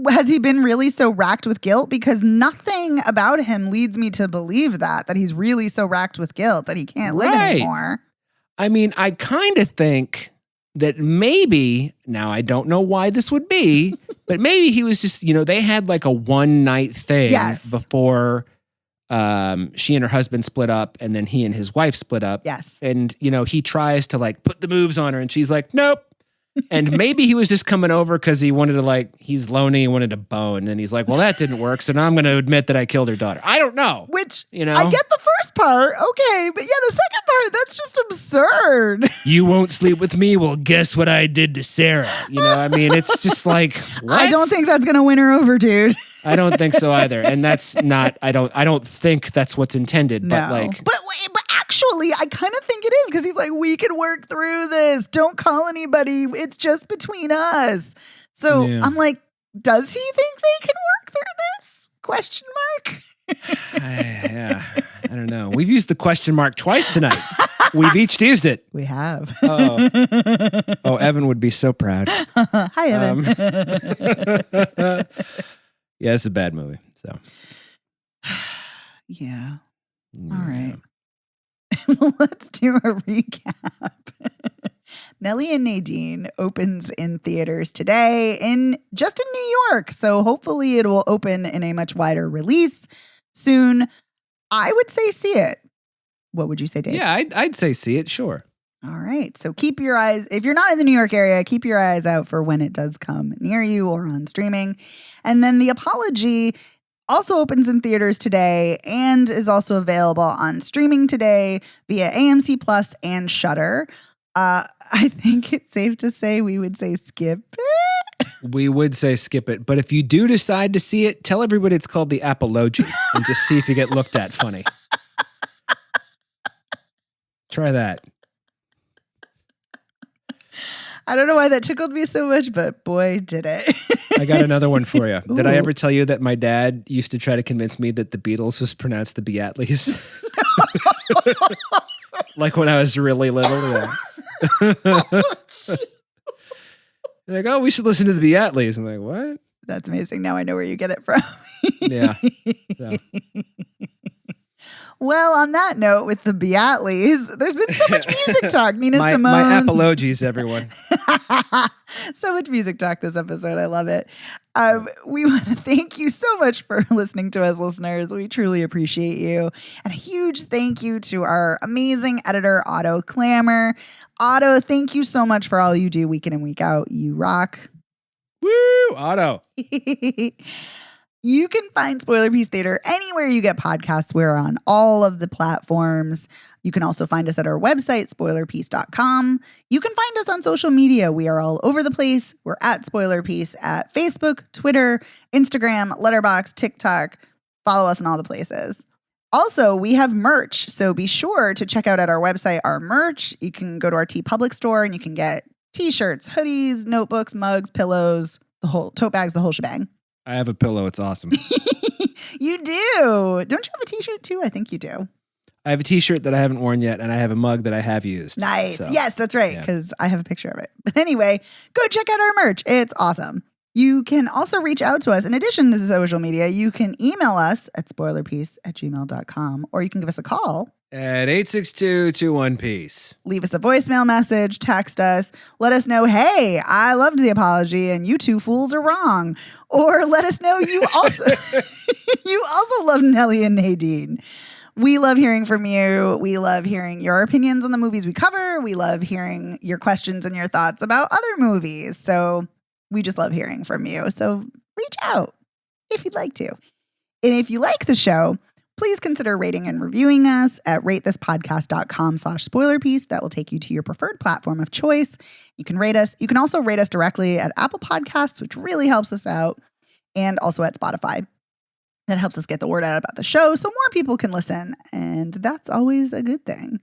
But has he been really so racked with guilt? Because nothing about him leads me to believe that he's really so racked with guilt that he can't live anymore. I kind of think that maybe, now I don't know why this would be, but maybe he was just, they had a one night thing before she and her husband split up, and then he and his wife split up. Yes. And, he tries to put the moves on her, and she's like, nope. And maybe he was just coming over because he wanted to he's lonely, he wanted to bone. And he's like, well, that didn't work. So now I'm going to admit that I killed her daughter. I don't know. Which, I get the first part. Okay. But the second part, that's just absurd. You won't sleep with me? Well, guess what I did to Sarah? It's just what? I don't think that's going to win her over, dude. I don't think so either. And that's not, I don't think that's what's intended. No. But actually, I kind of think it is, because he's we can work through this. Don't call anybody. It's just between us. So I'm does he think they can work through this? Question mark. I don't know. We've used the question mark twice tonight. We've each used it. We have. Oh, Evan would be so proud. Hi, Evan. Yeah, it's a bad movie. So. Yeah. All right. Let's do a recap. Nelly and Nadine opens in theaters today just in New York. So hopefully it will open in a much wider release soon. I would say see it. What would you say, Dave? Yeah, I'd say see it, sure. All right. So keep your eyes, if you're not in the New York area, keep your eyes out for when it does come near you or on streaming. And then The Apology also opens in theaters today and is also available on streaming today via AMC Plus and Shudder. I think it's safe to say we would say skip it. We would say skip it. But if you do decide to see it, tell everybody it's called The Apology and just see if you get looked at funny. Try that. I don't know why that tickled me so much, but boy, did it. I got another one for you. Ooh. Did I ever tell you that my dad used to try to convince me that the Beatles was pronounced the Beatles? Like when I was really little. Yeah. Like, oh, we should listen to the Beatles. I'm like, what? That's amazing. Now I know where you get it from. Yeah. So. Well, on that note, with the Beatles, there's been so much music talk. Nina Simone. My apologies, everyone. So much music talk this episode. I love it. We want to thank you so much for listening to us, listeners. We truly appreciate you. And a huge thank you to our amazing editor, Otto Clammer. Otto, thank you so much for all you do week in and week out. You rock. Woo, Otto. You can find Spoiler Piece Theater anywhere you get podcasts. We're on all of the platforms. You can also find us at our website, spoilerpiece.com. You can find us on social media. We are all over the place. We're at Spoiler Piece at Facebook, Twitter, Instagram, Letterboxd, TikTok. Follow us in all the places. Also, we have merch, so be sure to check out at our website our merch. You can go to our TeePublic store and you can get t-shirts, hoodies, notebooks, mugs, pillows, the whole tote bags, the whole shebang. I have a pillow. It's awesome. You do. Don't you have a t-shirt too? I think you do. I have a t-shirt that I haven't worn yet, and I have a mug that I have used. Nice. So, yes, that's right, because I have a picture of it. But anyway, go check out our merch. It's awesome. You can also reach out to us. In addition to social media, you can email us at spoilerpiece@gmail.com, or you can give us a call at 862-21-PEACE. Leave us a voicemail message, text us, let us know, hey, I loved The Apology and you two fools are wrong. Or let us know you also love Nelly and Nadine. We love hearing from you. We love hearing your opinions on the movies we cover. We love hearing your questions and your thoughts about other movies. So we just love hearing from you. So reach out if you'd like to. And if you like the show, please consider rating and reviewing us at ratethispodcast.com/spoilerpiece. That will take you to your preferred platform of choice. You can rate us. You can also rate us directly at Apple Podcasts, which really helps us out, and also at Spotify. That helps us get the word out about the show so more people can listen, and that's always a good thing.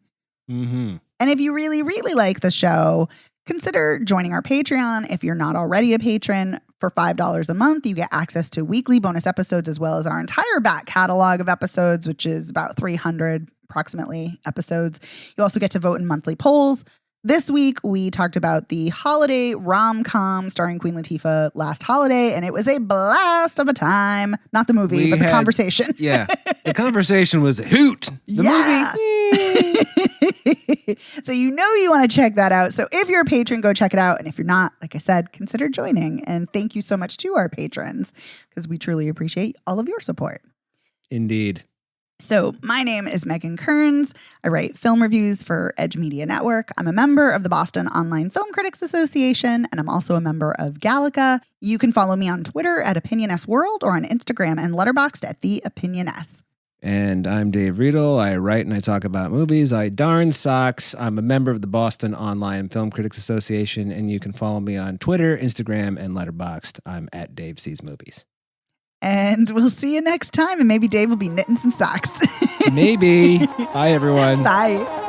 Mm-hmm. And if you really, really like the show, consider joining our Patreon. If you're not already a patron, for $5 a month, you get access to weekly bonus episodes as well as our entire back catalog of episodes, which is about 300 approximately episodes. You also get to vote in monthly polls. This week, we talked about the holiday rom-com starring Queen Latifah, Last Holiday, and it was a blast of a time. Not the movie, but the conversation. Yeah, the conversation was a hoot. The movie. So you know you want to check that out. So if you're a patron, go check it out. And if you're not, like I said, consider joining. And thank you so much to our patrons because we truly appreciate all of your support. Indeed. So my name is Megan Kearns. I write film reviews for Edge Media Network. I'm a member of the Boston Online Film Critics Association, and I'm also a member of Gallica. You can follow me on Twitter at OpinionSWorld or on Instagram and Letterboxd at The Opinion S. And I'm Dave Riedel. I write and I talk about movies. I darn socks. I'm a member of the Boston Online Film Critics Association, and you can follow me on Twitter, Instagram, and Letterboxd. I'm at Dave Sees Movies. And we'll see you next time, and maybe Dave will be knitting some socks. Maybe. Bye, everyone. Bye.